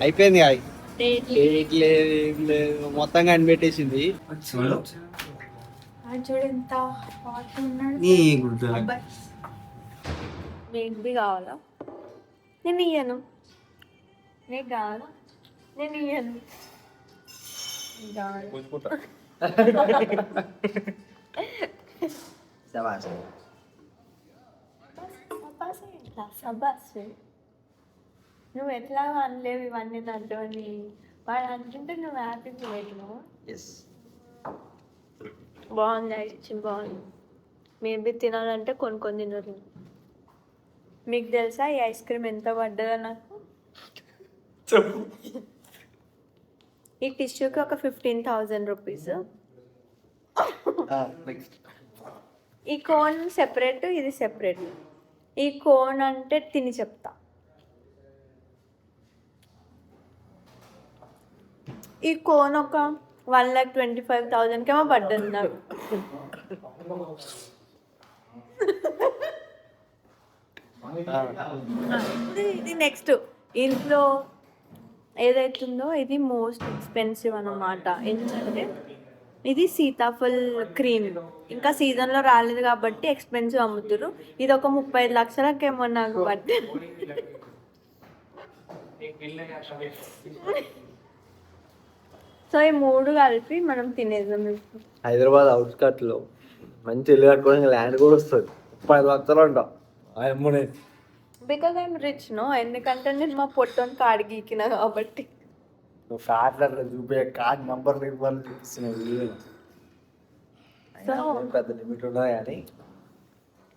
అయిపోయింది కాదు ఏం లేదు మొత్తం కనిపెట్టేసింది. ఏంటి కావాలా? నేను ఇయ్యను. నీకు కావాలా? నేను ఇయ్యను. నువ్వు ఎట్లా అనలేవు ఇవన్నీ నాతో అని వాడు అంటుంటే నువ్వు హ్యాపీగా పెట్టినావు. బాగుంది ఐస్ బాగుంది. మేబీ తినాలంటే కొన్ని తినరు. మీకు తెలుసా ఈ ఐస్ క్రీమ్ ఎంత పడ్డదో నాకు? ఈ టిష్యూకి ఒక 15,000 రూపీస్. ఈ కోన్ సెపరేట్, ఇది సెపరేట్. ఈ కోన్ అంటే తిని చెప్తా. ఈ కోన్ ఒక 1,25,000 కేమో పడ్డది నాకు. ఇది నెక్స్ట్ ఇంట్లో ఏదైతుందో ఇది మోస్ట్ ఎక్స్పెన్సివ్ అన్నమాట. ఎందుకంటే ఇది సీతాఫల్ క్రీమ్ ఇంకా సీజన్లో రాలేదు కాబట్టి ఎక్స్పెన్సివ్ అమ్ముతారు. ఇది ఒక 35 లక్షలకేమో నాకు పట్టింది. సో ఈ మూడు కలిపి మనం తినేద్దాం. హైదరాబాద్ అవుట్స్కట్ లో మంచి ఇల్లు కట్టుకోవడానికి ల్యాండ్ కూడా వస్తుంది. 30 లక్షలు అంటాం. బికాజ్ ఐఎమ్ రిచ్ నో, ఎందుకంటే నేను మా పొట్టని కార్డు గీకిన కాబట్టి. నువ్వు కార్డు అట్లా చూపే కార్డ్ నంబర్ చూపిస్తున్నావు. పెద్ద లిమిట్ ఉన్నది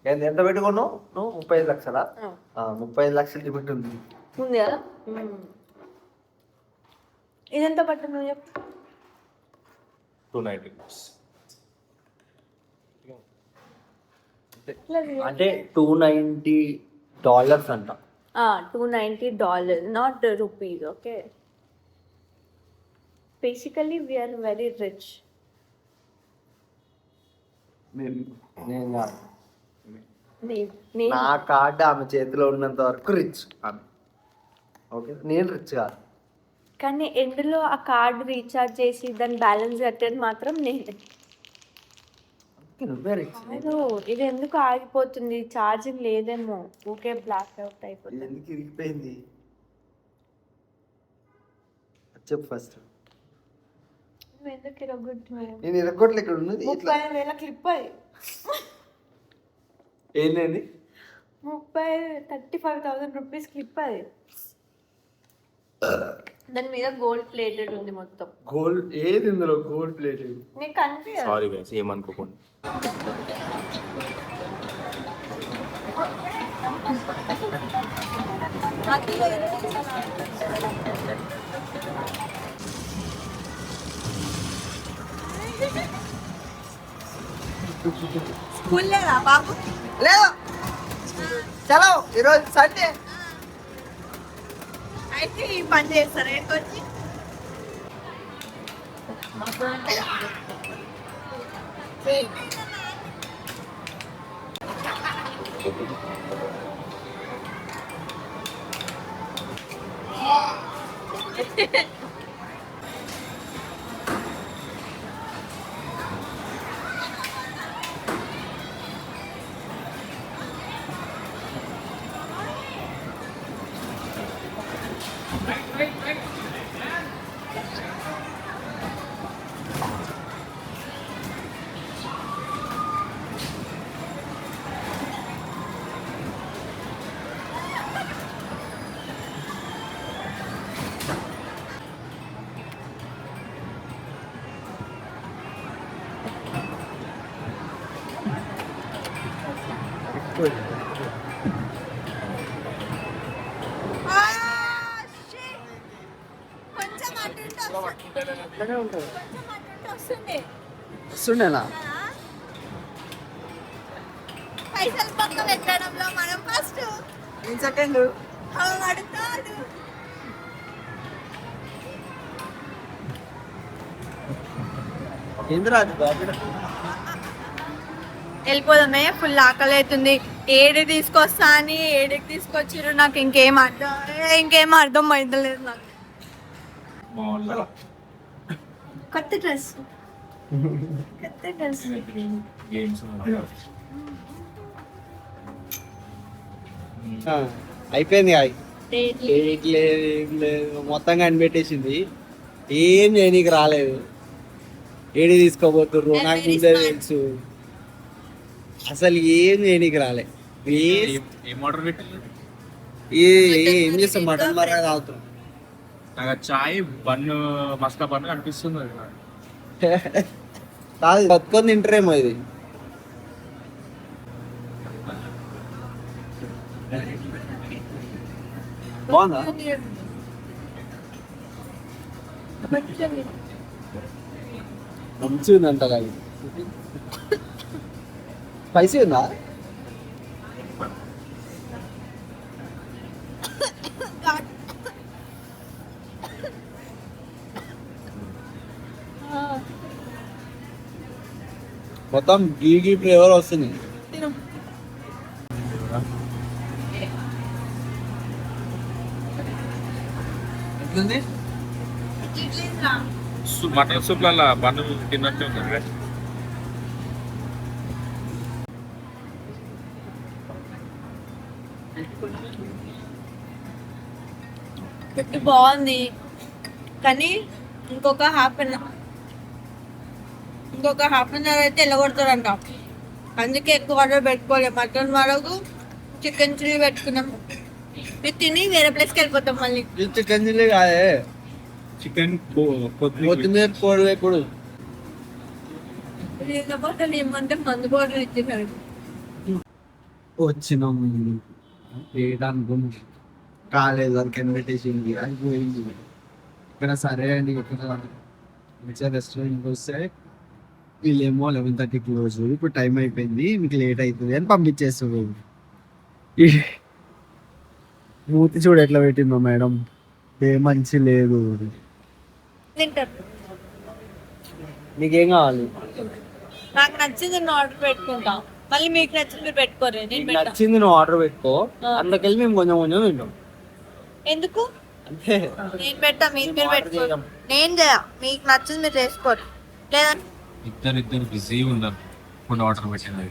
కానీ ఎంత పెట్టుకున్నావు నువ్వు? 35 లక్షలా? 35 లక్షల లిమిట్ ఉంది కదా. ఇదెంత పట్టు నువ్వు చెప్పు? 290 rupees. అంటే $290 అంట. $290, not rupees. Okay, basically we're very rich. నా కార్డు ఆమె చేతిలో ఉన్నంత వరకు రిచ్ ఆమె. ఓకే, నేను రిచ్ కాదు. కానీ ఎండ్లో ఆ కార్డు రీఛార్జ్ చేసి దాని బ్యాలెన్స్ కట్టేది మాత్రం నేనే. ఇది ఎందుకు ఆగిపోతుంది? ఛార్జింగ్ లేదేమో, ఊకే బ్లాక్ అవుట్ అయిపోతుంది. ఎందుకు ఇరిగిపోయింది చెప్పు ఫస్ట్. నువ్వు ఎందుకు ఇరగొట్టు? నేను ఇరగొట్టలే. ఇక్కడ ఉన్నది 30,000 క్లిప్ అది. ఏంటండి? 35,000 రూపీస్ క్లిప్ అది. దాని మీద గోల్డ్ ప్లేటెడ్ ఉంది మొత్తం. గోల్డ్ ఏది ఇందులో గోల్డ్ ప్లేటెడ్? నీకు కనిపించదు. సారీ గైస్, ఏమనుకోకండి. స్కూల్ లేదా బాబు? లేదు, చలో ఈరోజు సండే. అయితే ఈ పని చేస్తారు ఏంటొచ్చి వస్తుండేనా? పైసలు పక్క పెట్టడంలో మనం ఫస్ట్ సెకండ్ అడుగుతాడు. ఏంద్రా వెళ్ళిపోదామే, ఫుల్ ఆకలి అవుతుంది. ఏడి తీసుకొస్తా అని ఏడికి తీసుకొచ్చిర్రు నాకు ఇంకేం అర్థం అవుతలేదు నాకు. కొత్త డ్రెస్ అయిపోయింది కాదు, ఏం లేదు మొత్తం కనిపెట్టేసింది. ఏం చేయనీకి రాలేదు. ఏడి తీసుకోబోతుర్రు నాకు ముందే తెలుసు. అసలు ఏం చేయనీకి రాలే. ఏం చేస్తాం, మటన్ మరగా తాగుతాం. నాకు చాయ్ బన్ను మస్కా బన్ను అనిపిస్తుంది. కాదు పట్టుకొని తింటారేమో ఇది. బాగుందా? మంచిగా ఉందంట కానీ స్పైసీ ఉందా? మొత్తం గీ ఫ్లేవర్ వస్తుంది. ఎట్లుంది? మటన్ సూప్లలో బన్ను తిన్నట్టే ఉంది. బాగుంది కానీ ఇంకొక హాఫ్ అన్ అవర్ అయితే వెళ్ళగొడతారంట. అందుకే ఎక్కువ ఆర్డర్ పెట్టుకోలేదు. మటన్ వరకు చికెన్ చిల్లీ పెట్టుకున్నాం. ఇది తిని వేరే ప్లేస్కి వెళ్ళిపోతాం మళ్ళీ. చికెన్ చిల్లీ కాదే, చికెన్ కొత్తిమీర పొడి వేపుడు. ఏమంటే మందు బాటిల్ ఇచ్చేసారు. వచ్చినాం అనుకున్నాం, కాలేదు, అది కనిపెట్టేసింది, అయిపోయింది. ఇక్కడ సరే అండి, మంచిగా రెస్టారెంట్కి వస్తే వీళ్ళేమో 11:30 క్లోజ్, ఇప్పుడు టైం అయిపోయింది, మీకు లేట్ అవుతుంది అని పంపించేస్తుంది. మూతి చూడు ఎట్లా పెట్టిందో మేడం, ఏ మంచి లేదు. నీకేం కావాలి? నాకు నచ్చింది నేను ఆర్డర్ పెట్టుకుంటా, మళ్ళీ మీకు నచ్చింది మీరు పెట్టుకోరే. నచ్చింది నువ్వు ఆర్డర్ పెట్టుకో, అందుకెళ్ళి మేము కొంచెం కొంచెం తింటాం. ఎందుకు? అంతే. నేను పెట్టా, మీరు పెట్టుకోరు. నేను చేయ, మీకు నచ్చింది మీరు చేసుకోరు. లేదా ఇద్దరు బిజీ ఉన్నారు. ఫుడ్ ఆర్డర్ పెట్టింది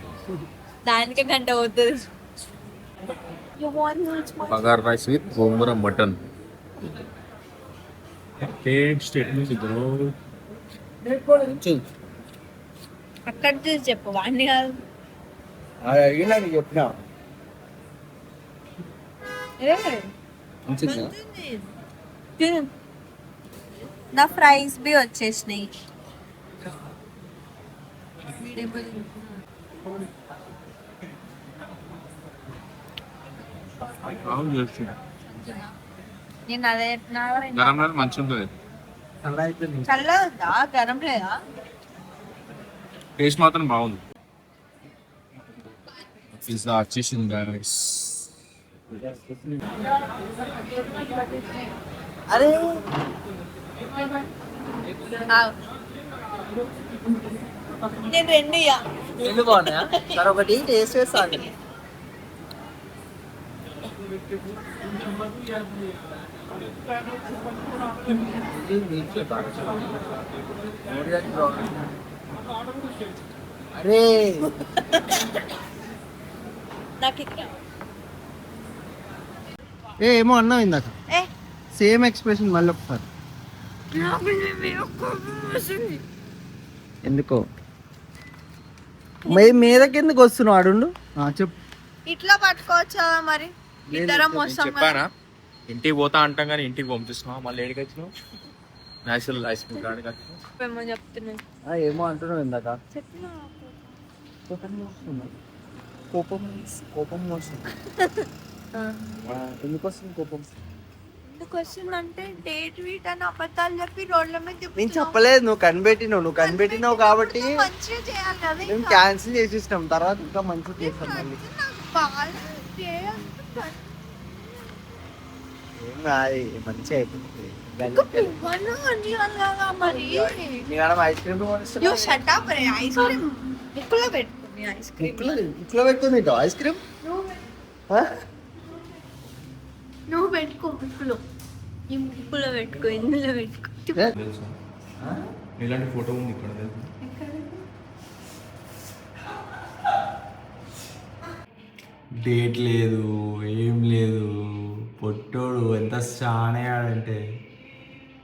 దానికే గంట అవుతుంది. Bagara rice with gongura mutton. Taste ఎట్లుంది బ్రో? అక్కడ చూసి చెప్పు, వాడిని కాదు. అడిగినా నీకు చెప్పినా నా ఫ్రైస్ బి వచ్చేసినాయి. నేను అదే గరం మంచిగా ఉంటుంది. చల్ల ఉందా, గరం లేదా? టేస్ట్ మాత్రం బాగుంది. పిజ్జా వచ్చేసింది గైస్. అరే నేను రెండు ఇయ్య. రెండు బాగున్నాయా? సార్ ఒకటి టేస్ట్ వేస్తాను. అరే నాకు ఇక్కడ ఏమో అన్నావు ఇందాక, సేమ్ ఎక్స్ప్రెషన్ మళ్ళీ ఒకసారి. ఎందుకో మీదకి ఎందుకు వస్తున్నావు? అడుండు, చెప్పు. ఇట్లా పట్టుకోవచ్చా మరి? ఇద్దరం వస్తాం. చెప్పానా ఇంటికి పోతా అంటాం కానీ ఇంటికి పంపిస్తున్నావు, మళ్ళీ ఏడికి వచ్చినావు? నేచురల్ ఐస్ క్రీమ్ కాడికి వచ్చినావు. చెప్తున్నాను. ఏమో అంటున్నావు ఇందాక. చెప్పినా కోపం వస్తుంది. ఎందుకు వస్తుంది కోపం? ఎందుకు వస్తుందంటే డేట్ వీట్ అని అబద్ధాలు చెప్పి రోడ్ల మీద నేను చెప్పలేదు, నువ్వు కనిపెట్టినావు కాబట్టి మంచిగా చేయాలి కదా. మేము క్యాన్సిల్ చేసిస్తాం, తర్వాత ఇంకా మంచిగా చేస్తాం. మళ్ళీ ఏం కాదు, మంచిగా అయిపోతుంది. మరి ఐస్ క్రీమ్ ఐస్ క్రీమ్ ఎక్కువ పెట్టుకో. మీ ఐస్ క్రీమ్ ఇంట్లో పెట్టుకుని ఐస్ క్రీమ్ నువ్వు పెట్టుకో ముక్కులో ఈ ముక్కులో పెట్టుకో ఇందులో పెట్టుకో తెలుసా ఇలాంటి ఫోటో ఉంది ఇక్కడ తెలుసా? డేట్ లేదు ఏం లేదు పొట్టోడు ఎంత చానేయాడంటే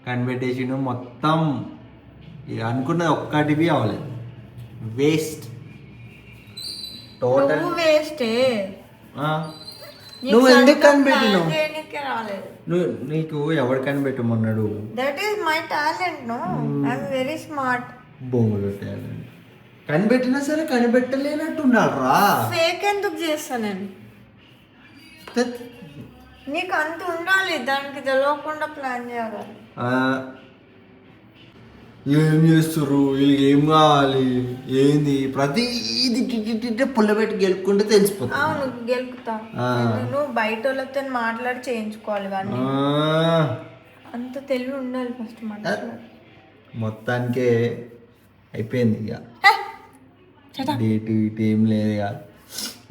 కనిపెట్టేసిండు మొత్తం ఇక అనుకున్నది ఒక్కటివి అవ్వలేదు వేస్ట్ టోటల్ నువ్వు వేస్టే నువ్వు ఎందుకు కనిపెట్టినావు రాలేదు నువ్వు నీకు ఎవరు కనిపెట్టమన్నాడు that is my talent no I'm very smart బొమ్మలు టాలెంట్ కనిపెట్టినా సరే కనిపెట్టలేనట్టున్నాడు రా ఫేక్ ఎందుకు చేస్తా నేను నీకు అంత ఉండాలి దానికి తెలియకుండా ప్లాన్ చేయాలి ఏం చేస్తుర్రు వీళ్ళకి ఏం కావాలి ఏంది ప్రతిది పుల్లబెట్టి గెలుపుకుంటే తెలిసిపోతుంది అవును గెలుపుతా నువ్వు బయట వాళ్ళతో మాట్లాడి చేయించుకోవాలి కానీ అంత తెలివి ఉండాలి ఫస్ట్ మాట్లాడాలి మొత్తానికే అయిపోయింది ఇక డేట్ ఇటు ఏం లేదు ఇక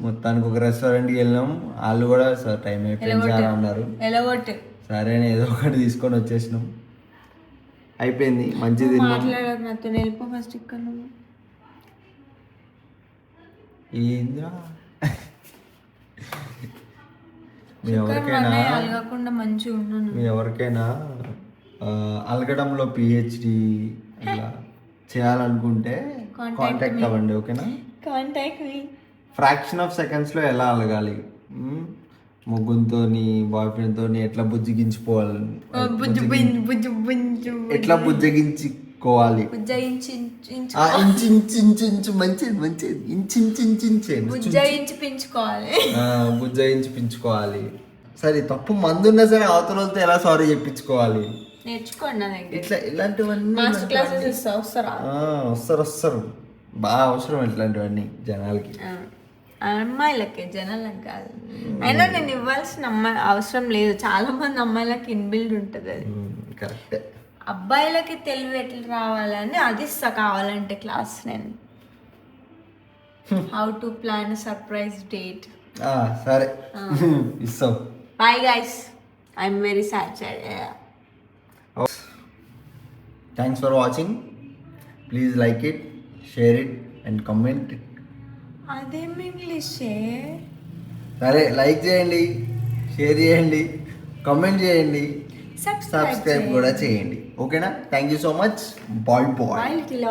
మొత్తానికి ఒక రెస్టారెంట్కి వెళ్ళినాం వాళ్ళు కూడా సార్ టైం అయిపోయింది సార్ అన్నారు ఎలగొట్టు సరే అని ఏదో ఒకటి తీసుకొని వచ్చేసినాం అయిపోయింది మంచిది మాట్లాడదు నాతో వెళ్ళిపో ఫస్ట్ ఇక్కడ నువ్వు ఏంద్రా మీ ఎవరికైనా అలగకుండా మంచిగా ఉన్నాను మీ ఎవరికైనా అలగడంలో పిహెచ్డి ఇలా చేయాలనుకుంటే కాంటాక్ట్ అవ్వండి ఓకేనా కాంటాక్ట్ మీ ఫ్రాక్షన్ ఆఫ్ సెకండ్స్లో ఎలా అలగాలి ముగ్గుతో బాయ్ ఫ్రెండ్తో ఎట్లా బుజ్జిగించుకోవాలి ఎట్లా బుజ్జగించుకోవాలి ఇంచు మంచిది మంచిది బుజ్జగించుకోవాలి సరే తప్పు మందున్నా సరే అవతల వాళ్ళతో ఎలా సారీ చెప్పించుకోవాలి నేర్చుకోండి నా దగ్గర ఇట్లా ఇలాంటివన్నీ మాస్టర్ క్లాసెస్ ఇస్తా వస్తారా వస్తారు బాగా అవసరం ఇట్లాంటివన్నీ జనాలకి అమ్మాయిలకే జనాలకు కాదు అయినా నేను ఇవ్వాల్సిన అవసరం లేదు చాలా మంది అమ్మాయిలకి ఇన్బిల్డ్ ఉంటుంది అది కరెక్ట్ అబ్బాయిలకి తెలివి ఎట్లా రావాలని అది ఇస్తా కావాలంటే క్లాస్ నేను how to plan surprise date సరే ఇస్తావు bye guys I'm very satisfied thanks for watching please like it share it and comment it అదేం ఇంగ్లీష్ సరే లైక్ చేయండి షేర్ చేయండి కామెంట్ చేయండి సబ్స్క్రైబ్ కూడా చేయండి ఓకేనా thank you so much bye bye bye little